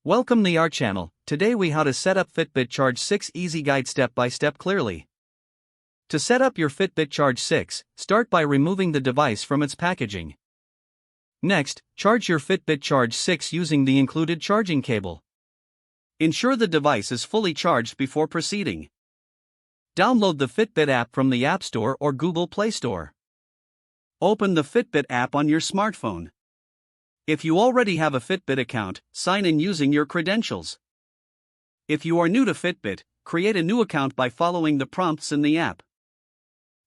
Welcome to our channel. Today we how to set up Fitbit Charge 6 easy guide step by step clearly. To set up your Fitbit Charge 6, start by removing the device from its packaging. Next, charge your Fitbit Charge 6 using the included charging cable. Ensure the device is fully charged before proceeding. Download the Fitbit app from the App Store or Google Play Store. Open the Fitbit app on your smartphone. If you already have a Fitbit account, sign in using your credentials. If you are new to Fitbit, create a new account by following the prompts in the app.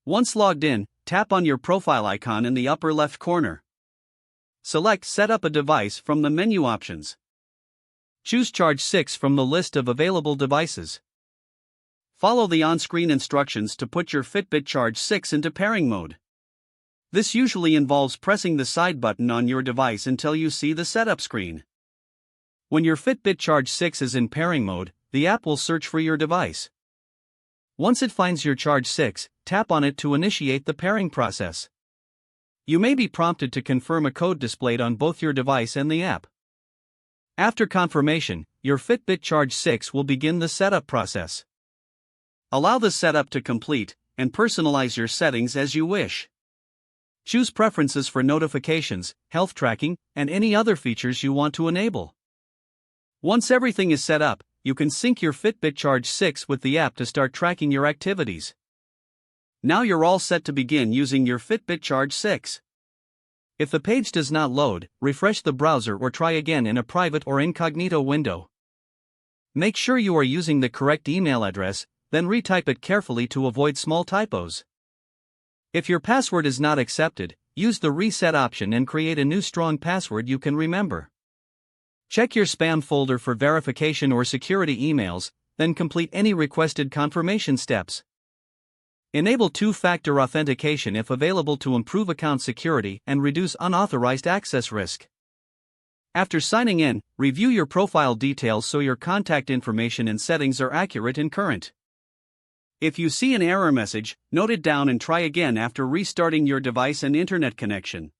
Once logged in, tap on your profile icon in the upper left corner. Select Set up a device from the menu options. Choose Charge 6 from the list of available devices. Follow the on-screen instructions to put your Fitbit Charge 6 into pairing mode. This usually involves pressing the side button on your device until you see the setup screen. When your Fitbit Charge 6 is in pairing mode, the app will search for your device. Once it finds your Charge 6, tap on it to initiate the pairing process. You may be prompted to confirm a code displayed on both your device and the app. After confirmation, your Fitbit Charge 6 will begin the setup process. Allow the setup to complete, and personalize your settings as you wish. Choose preferences for notifications, health tracking, and any other features you want to enable. Once everything is set up, you can sync your Fitbit Charge 6 with the app to start tracking your activities. Now you're all set to begin using your Fitbit Charge 6. If the page does not load, refresh the browser or try again in a private or incognito window. Make sure you are using the correct email address, then retype it carefully to avoid small typos. If your password is not accepted, use the reset option and create a new strong password you can remember. Check your spam folder for verification or security emails, then complete any requested confirmation steps. Enable two-factor authentication if available to improve account security and reduce unauthorized access risk. After signing in, review your profile details so your contact information and settings are accurate and current. If you see an error message, note it down and try again after restarting your device and internet connection.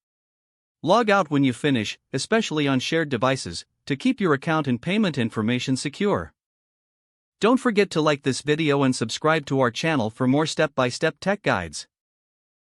Log out when you finish, especially on shared devices, to keep your account and payment information secure. Don't forget to like this video and subscribe to our channel for more step-by-step tech guides.